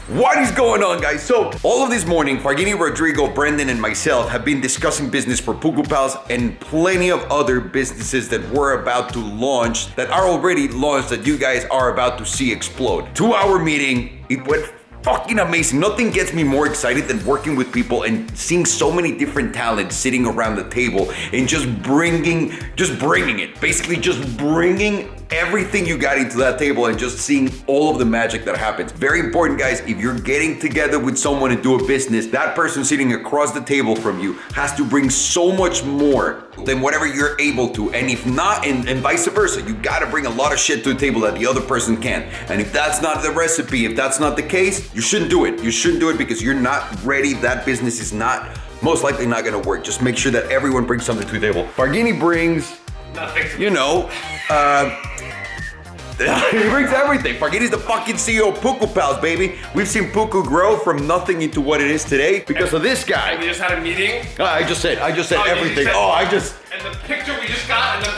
What is going on, guys? So, all of this morning, Fargini, Rodrigo, Brendan, and myself have been discussing business for Puku Pals and plenty of other businesses that we're about to launch, that are already launched, that you guys are about to see explode. 2-hour meeting, it went fucking amazing. Nothing gets me more excited than working with people and seeing so many different talents sitting around the table and just bringing it. Basically just bringing everything you got into that table and just seeing all of the magic that happens. Very important, guys. If you're getting together with someone to do a business, that person sitting across the table from you has to bring so much more than whatever you're able to. And if not, and vice versa, you gotta bring a lot of shit to the table that the other person can't. And if that's not the recipe, if that's not the case, you shouldn't do it. You shouldn't do it because you're not ready. That business is most likely not gonna work. Just make sure that everyone brings something to the table. Fargini brings nothing. You know, he brings everything. Fargini's the fucking CEO of Puku Pals, baby. We've seen Puku grow from nothing into what it is today because of this guy. And we just had a meeting. I just said everything. And the picture we just got. And the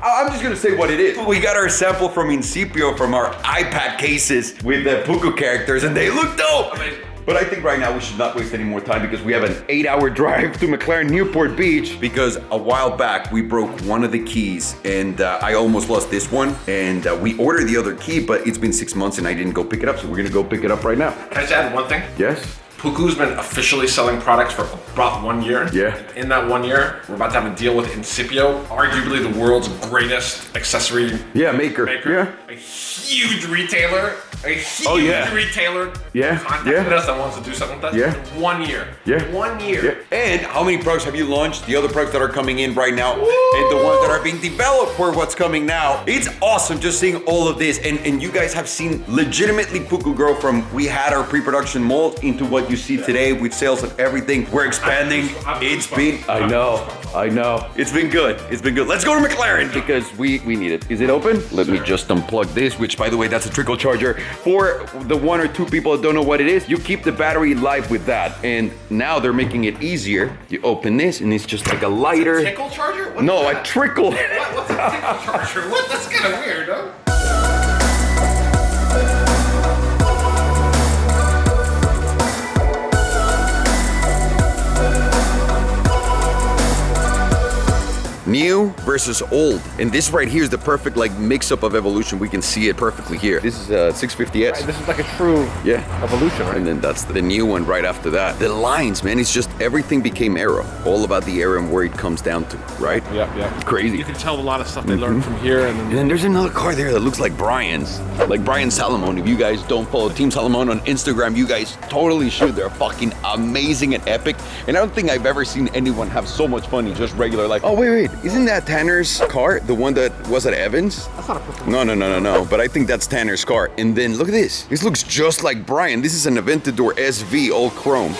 I'm just gonna say what it is. We got our sample from Incipio from our iPad cases with the Puku characters, and they look dope. Amazing. But I think right now we should not waste any more time because we have an 8-hour drive to McLaren Newport Beach because a while back we broke one of the keys and I almost lost this one, and we ordered the other key, but it's been 6 months and I didn't go pick it up, so we're gonna go pick it up right now. Can I just add one thing? Yes? Puku's been officially selling products for about 1 year. Yeah. In that 1 year, we're about to have a deal with Incipio, arguably the world's greatest accessory maker. Yeah. A huge retailer. Retailer Yeah. contacted us that wants to do something with us. Yeah. In 1 year. Yeah. 1 year. Yeah. And how many products have you launched? The other products that are coming in right now, and the ones that are being developed for what's coming now. It's awesome just seeing all of this, and you guys have seen legitimately Puku grow from we had our pre-production mold into what you see today with sales and everything. We're expanding. I know. It's been good. Let's go to McLaren because we need it. Is it open? Let me just unplug this, which by the way, that's a trickle charger. For the 1 or 2 people that don't know what it is, you keep the battery live with that. And now they're making it easier. You open this and it's just like a lighter. A tickle charger? A trickle. What's a tickle charger? What? That's kind of weird, huh? New versus old. And this right here is the perfect mix-up of evolution. We can see it perfectly here. This is a 650S. Right, this is like a true evolution, right? And then that's the new one right after that. The lines, man, it's just everything became aero. All about the aero and where it comes down to, right? Yeah. It's crazy. You can tell a lot of stuff they learned from here. And then there's another car there that looks like Brian's. Like Brian Salomone. If you guys don't follow Team Salomone on Instagram, you guys totally should. They're fucking amazing and epic. And I don't think I've ever seen anyone have so much fun in just regular life. Oh, wait. Isn't that Tanner's car? The one that was at Evans? That's not a perfect. No. But I think that's Tanner's car. And then look at this. This looks just like Brian. This is an Aventador SV, all chrome.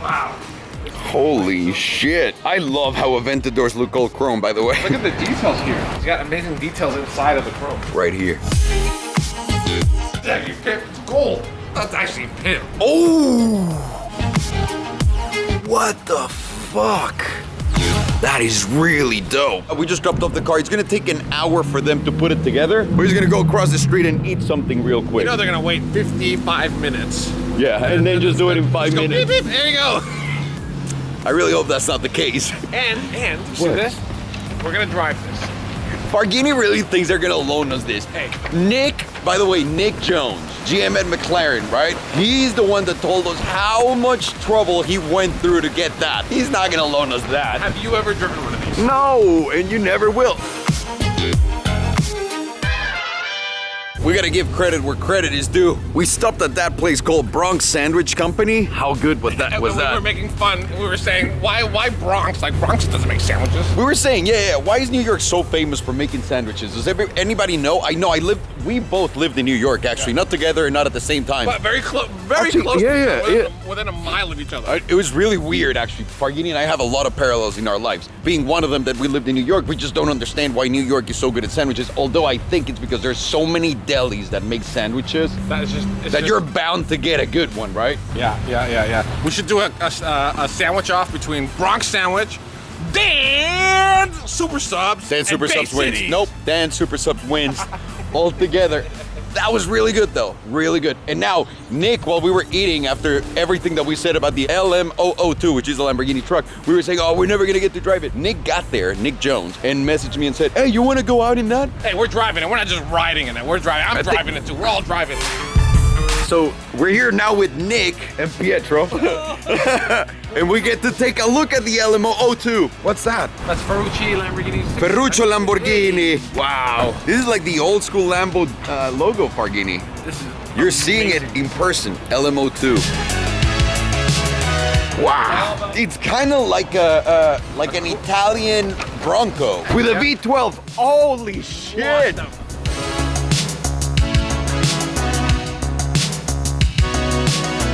Wow. Holy shit. I love how Aventadors look all chrome, by the way. Look at the details here. He's got amazing details inside of the chrome. Right here. Yeah, you pimped gold. That's actually pimp. Oh! What the fuck? That is really dope. We just dropped off the car. It's gonna take an hour for them to put it together. We're just gonna go across the street and eat something real quick. You know they're gonna wait 55 minutes. Yeah, and then just do it in 5 minutes. Beep, beep, there you go. I really hope that's not the case. And see this? We're gonna drive this. Fargini really thinks they're gonna loan us this. Hey. Nick, by the way, Nick Jones, GM at McLaren, right? He's the one that told us how much trouble he went through to get that. He's not gonna loan us that. Have you ever driven one of these? No, and you never will. We gotta give credit where credit is due. We stopped at that place called Bronx Sandwich Company. How good was that? We were making fun. We were saying, why Bronx? Like, Bronx doesn't make sandwiches. We were saying, why is New York so famous for making sandwiches? Does anybody know? I know, we both lived in New York, actually. Not together and not at the same time. But very close. Within a mile of each other. It was really weird, actually. Fargini and I have a lot of parallels in our lives. Being one of them that we lived in New York, we just don't understand why New York is so good at sandwiches. Although I think it's because there's so many delis that make sandwiches you're bound to get a good one, right? Yeah. We should do a sandwich off between Bronx Sandwich, Dan Super Subs, Dan Super and Subs Bay wins. City. Nope, Dan Super Subs wins all together. That was really good though, really good. And now, Nick, while we were eating, after everything that we said about the LM002, which is a Lamborghini truck, we were saying, oh, we're never gonna get to drive it. Nick got there, Nick Jones, and messaged me and said, hey, you wanna go out in that? Hey, we're driving it. We're not just riding in it. We're driving. I'm driving it too. We're all driving. So we're here now with Nick and Pietro, and we get to take a look at the LM002. What's that? That's Ferrucci Lamborghini. Ferruccio Lamborghini. Wow. This is like the old school Lambo logo, Farghini. You're seeing it in person, LM02. Wow. It's kind of like like an Italian Bronco with a V12. Holy shit.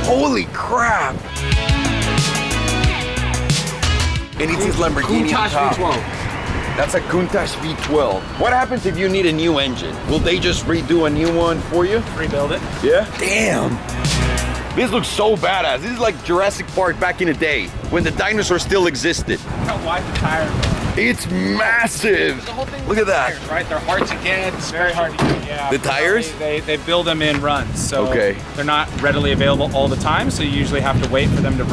Holy crap! And it says Lamborghini on top. V12. That's a Countach V12. What happens if you need a new engine? Will they just redo a new one for you? Rebuild it. Yeah? Damn! This looks so badass. This is like Jurassic Park back in the day, when the dinosaurs still existed. Look how wide the tires are. It's massive! The whole thing Look at that. tires, right? They're hard to get. It's very hard to get. Yeah. The tires? They build them in runs, so Okay. they're not readily available all the time. So you usually have to wait for them to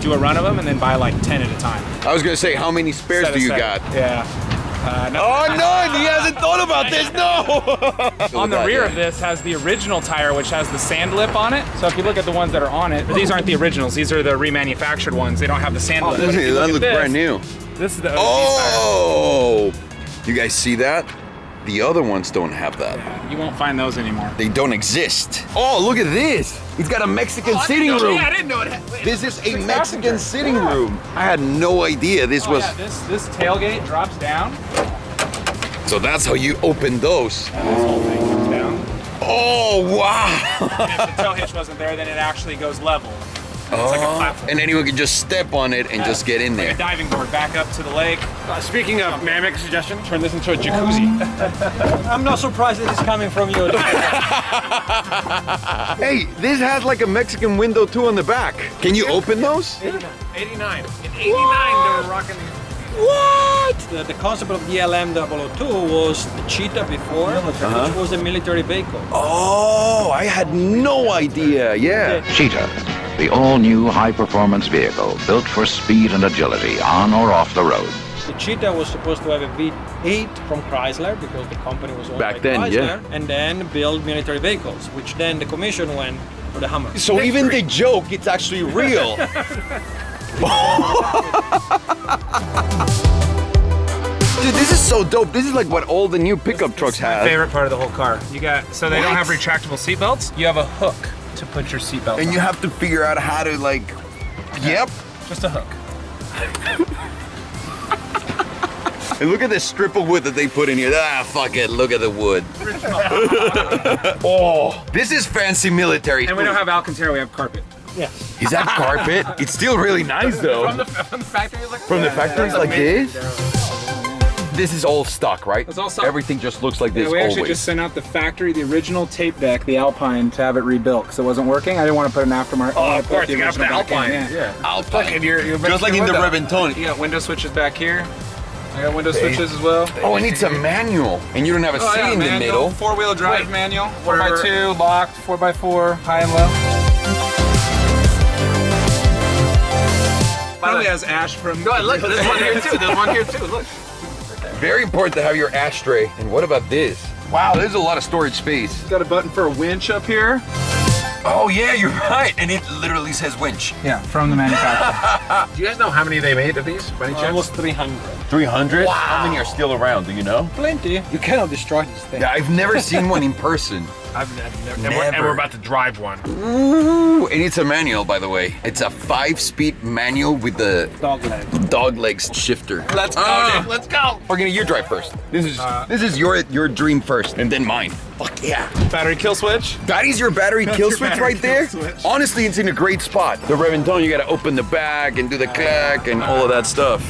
do a run of them, and then buy like 10 at a time. I was gonna say, how many spares Set do you aside. got? Yeah. No. Oh, none! He hasn't thought about this, no! On the rear of this has the original tire, which has the sand lip on it. So if you look at the ones that are on it, but these aren't the originals. These are the remanufactured ones. They don't have the sand lip. But if you That look looks at this, brand new. This is the OG Oh! You guys see that? The other ones don't have that. tire. You won't find those anymore. They don't exist. Oh, look at this! It's got a Mexican sitting room. Yeah, I didn't know it. This is a Mexican sitting room. I had no idea this was. Yeah, this tailgate drops down. So that's how you open those. And this whole thing comes down. Oh, wow! And if the tow hitch wasn't there, then it actually goes level. And it's like a platform. And anyone can just step on it and just get in Like there. a diving board back up to the lake. Speaking of, may I make a suggestion? Turn this into a jacuzzi. I'm not surprised this is coming from you. Hey, this has like a Mexican window too on the back. Can you open those? 89. In 89, they were rocking these. What? The concept of the LM002 was the Cheetah before, which was a military vehicle. Oh, I had no idea. Yeah. Cheetah, the all-new high-performance vehicle built for speed and agility on or off the road. The Cheetah was supposed to have a V8 from Chrysler because the company was owned Back by then, Chrysler, yeah. and then build military vehicles, which then the commission went for the Hummer. So even the joke, it's actually real. Dude, this is so dope. This is like what all the new pickup trucks have. Favorite part of the whole car. You got so they don't have retractable seatbelts. You have a hook to put your seatbelt. And on. you have to figure out how to like, yep. Just a hook. And look at this strip of wood that they put in here. Ah, fuck it. Look at the wood. Oh, this is fancy military. And we don't have Alcantara. We have carpet. Yes. Is that carpet? It's still really nice though. From the factory, like From the factories like this? This is all stock, right? It's all stock. Everything just looks like this Yeah, we actually always. just sent out the factory, the original tape deck, the Alpine, to have it rebuilt because it wasn't working. I didn't want to put an aftermarket. Oh, of course, you got the original back in, Alpine. Yeah. Alpine. and you're Just like in the Reventone. You got window switches back here. I got window switches as well. Oh, and it's a manual. And you don't have a seat in the middle. Four-wheel drive Wait, manual, for- 4x2, locked, 4x4, high and low. Probably has ash from. Go ahead, look. There's one here too. There's one here too. Look. Very important to have your ashtray. And what about this? Wow, there's a lot of storage space. Got a button for a winch up here. Oh yeah, you're right. And it literally says winch. Yeah, from the manufacturer. Do you guys know how many they made of these? By any chance? Almost 300. 300? Wow. How many are still around, do you know? Plenty. You cannot destroy this thing. Yeah, I've never seen one in person. I've never. And we're about to drive one. Ooh, and it's a manual, by the way. It's a 5-speed manual with the Dog leg. dog legs shifter. Let's go, Nick. Let's go. Farghini, you drive first. This is your dream first, and then mine. Fuck yeah. Battery kill switch. That is your battery kill your switch battery right there. kill switch. Honestly, it's in a great spot. The Reventone, you gotta open the back and do the clack and all of that stuff.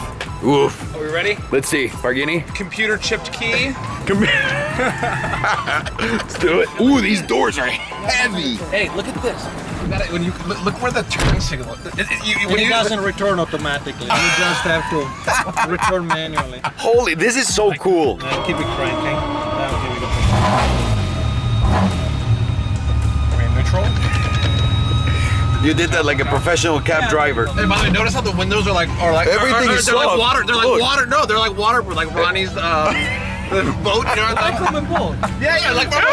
Oof. Are we ready? Let's see, Farghini. Computer chipped key. Let's do it. Ooh, these doors are heavy. Hey, look at this. When you look where the turn signal. It doesn't return automatically. You just have to return manually. Holy, this is so cool. Keep it cranking. Now give it a You did that like a professional cab driver. Hey, by the way, notice how the windows are like Everything is they're like soft. water. They're like Look. water. No, they're like waterproof, like Ronnie's boat. You know, like From a boat. yeah, like from a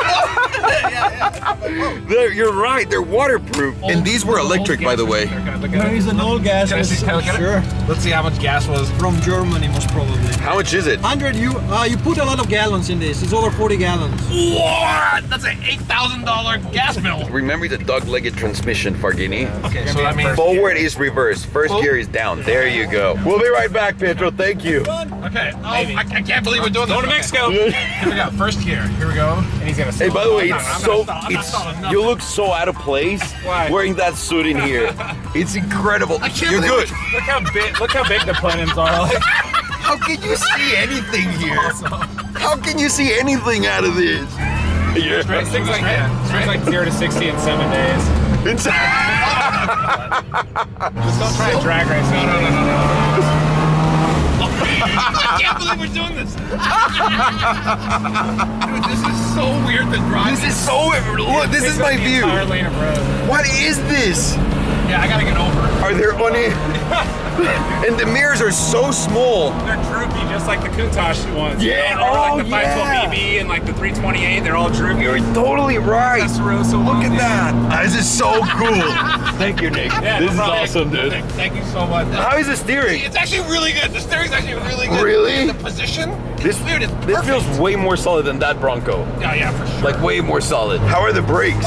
boat. You're right. They're waterproof. And these were electric, by the way. There is an old gas. Can I see? Can I look at it? Sure. Let's see how much gas was. From Germany, most probably. How much is it? 100. You put a lot of gallons in this. It's over 40 gallons. What? That's an $8,000 gas bill. Remember the dog-legged transmission, Farghini? Okay, so that means Forward is reverse. First gear is down. There you go. We'll be right back, Pedro. Thank you. okay. Oh, I can't believe we're doing this. Go to Mexico. Here we go. First gear. Here we go. And he's gonna. Hey, by the way, I'm not stalling nothing. you look so out of place Why? wearing that suit in here. It's incredible. I can't You're believe good. Look how big the plenums are. Like, How can you see anything here? How can you see anything out of this? things like 0 to 60 in 7 days. It's Just don't try to drag race. No. I can't believe we're doing this. Dude, this is so weird to drive. This is so. Look, this is my view. Entire lane of road. What is this? Yeah, I gotta get over it. Are there only? And the mirrors are so small. They're droopy, just like the Countach ones. Yeah, Or like oh, the 512BB and like the 328. They're all droopy. You're totally right. Testarossa Look ones. at that. This is so cool. Thank you, Nick. Yeah, This is no problem. awesome, dude. Thank you so much. How is the steering? It's actually really good. The steering's actually really good. Really? The position. This dude, it's This perfect. feels way more solid than that Bronco. Yeah, for sure. Like way more solid. How are the brakes?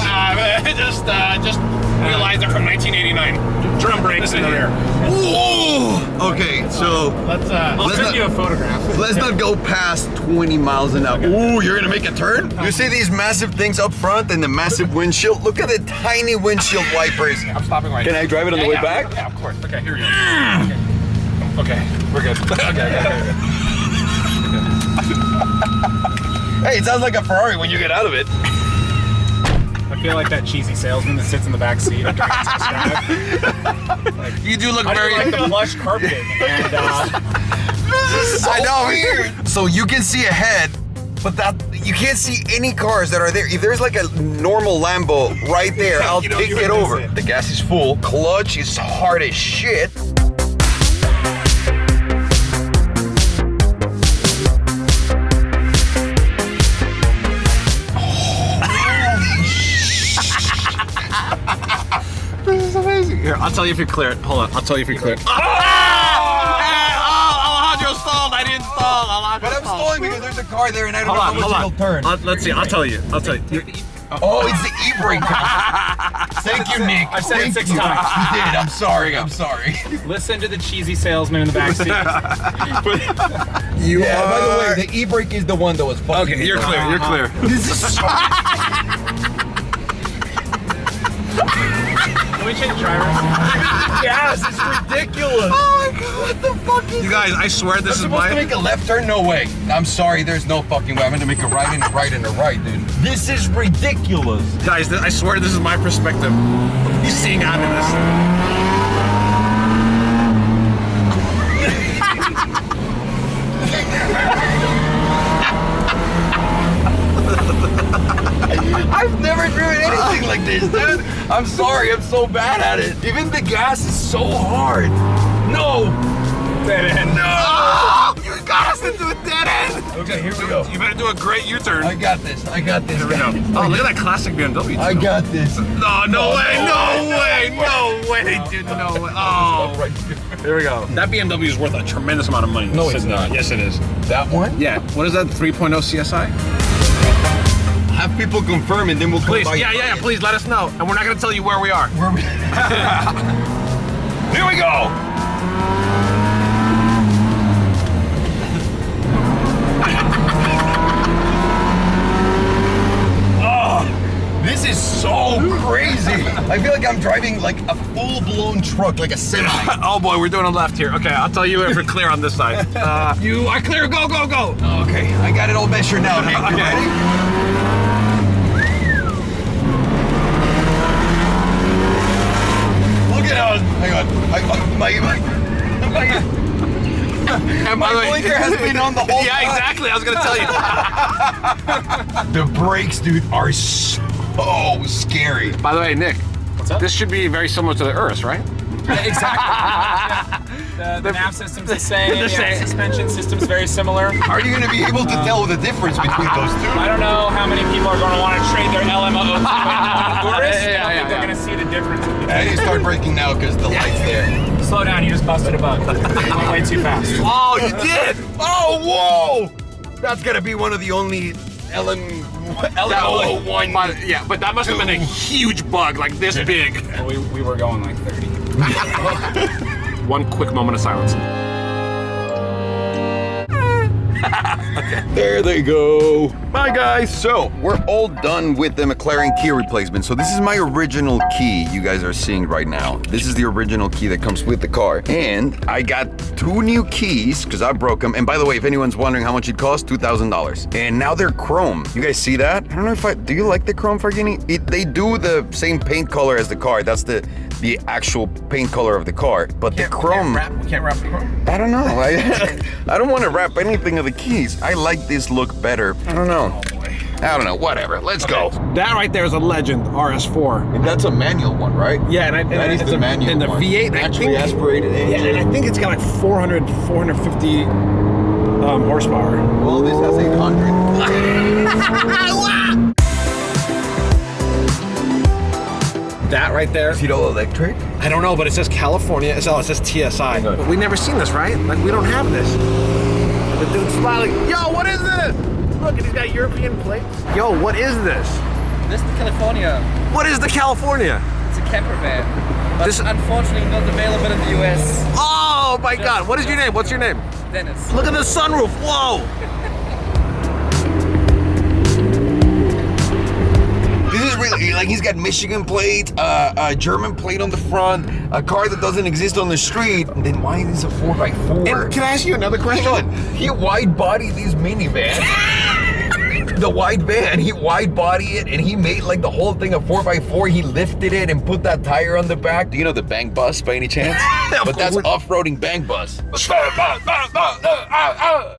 Just realized they're from 1989. Drum brakes in the rear. Whoa! Okay, so I'll Let's send not- you a photograph. let's not go past 20 miles an hour. Ooh, you're gonna make a turn? You see these massive things up front and the massive windshield? Look at the tiny windshield wipers. I'm stopping right Can I drive it on the way back? Yeah, of course. Okay, here we go. Okay, we're good. okay. Hey, it sounds like a Ferrari when you get out of it. I feel like that cheesy salesman that sits in the back seat after I subscribe. You do look I very. do like the plush carpeting. And I know. Weird. So you can see ahead, but you can't see any cars that are there. If there's like a normal Lambo right there, I'll You know take you it would miss over. it. The gas is full. Clutch is hard as shit. This is amazing. Here, I'll tell you if you're clear. Hold on, I'll tell you if you're clear. Alejandro stalled. I didn't stall. Alejandro But I'm stalled. stalling because there's a car there and I don't Hold know on, how hold much on. it'll turn. Let's see. I'll tell you. Oh, it's the e-brake. Thank you, Nick. I've said it Thank 6 you. times. You did. I'm sorry. listen to the cheesy salesman in the back seat. You yeah, by the way, the e-brake is the one that was fucking. Okay, you're clear. You're clear. This is so. Can we change drivers? Yes, it's ridiculous. Oh my god, what the fuck is You guys, I swear this is supposed to my. make a left turn? No way. I'm sorry, there's no fucking way. I'm gonna make a right and a right and a right, dude. This is ridiculous. Guys, I swear this is my perspective. You seeing out of this. I've never driven anything like this, dude. I'm sorry, I'm so bad at it. Even the gas is so hard. No. Dead end. No. You got us into a dead end. Okay, here we go. You better do a great U-turn. I got this. I got this. Here we go. Oh, look at that classic BMW. I got this. No, no way, dude, no way. Oh, here we go. That BMW is worth a tremendous amount of money. No, it's not. Yes, it is. That one? Yeah. What is that? 3.0 CSI? Have people confirm and then we'll come Please, by. yeah. Please let us know, and we're not gonna tell you where we are. Where we? Here we go. Oh, this is so crazy. I feel like I'm driving like a full-blown truck, like a semi. Oh boy, we're doing a left here. Okay, I'll tell you if we're clear on this side. You are clear. Go. Okay, I got it all measured now, Nick. You Okay. ready? Look at how. Hang on. And by the way- blinker has been on the whole Yeah, time. exactly. I was gonna tell you. The brakes, dude, are so scary. By the way, Nick, What's up? This should be very similar to the Urus, right? Yeah, exactly. The nav system's the same. The same. Suspension system's very similar. Are you going to be able to tell the difference between those two? I don't know how many people are going to want to trade their LMO2 and Urus. Yeah, I don't think they're going to see the difference. I need to start braking now because the light's there. Slow down, you just busted a bug. You went way too fast. Oh, you did! Oh, whoa! That's gonna be one of the only LMO1. Yeah, but that must have been a huge bug, like this big. Well, we were going like 30. One quick moment of silence. There they go. Bye, guys. So we're all done with the McLaren key replacement. So this is my original key you guys are seeing right now. This is the original key that comes with the car. And I got 2 new keys because I broke them. And by the way, if anyone's wondering how much it cost, $2,000. And now they're chrome. You guys see that? I don't know if do you like the chrome, Farghini? They do the same paint color as the car. That's the actual paint color of the car. But the chrome. We can't wrap the chrome. I don't know. I don't want to wrap anything of the keys. I like this look better. I don't know. Oh boy. I don't know. Whatever. Let's go. That right there is a legend, RS4. And that's a manual one, right? Yeah, That is the manual and the one. V8 Naturally aspirated engine. Yeah, and I think it's got like 450 horsepower. Well, this has 800. That right there. Is it all electric? I don't know, but it says California. It says TSI. Okay. But we never seen this, right? Like we don't have this. The dude's smiling. Yo, what is this? Look, and he's got European plates. Yo, what is this? This is the California. What is the California? It's a camper van. But This- unfortunately not available in the US. Oh my God! What is your name? What's your name? Dennis. Look at the sunroof. Whoa! This is really, like, he's got Michigan plate, a German plate on the front, a car that doesn't exist on the street. And then why is this a 4x4? And can I ask you another question? Hang on. He wide-bodied these minivans. The wide van, he wide-bodied it, and he made, like, the whole thing a 4x4. He lifted it and put that tire on the back. Do you know the Bang Bus by any chance? But that's off-roading Bang Bus.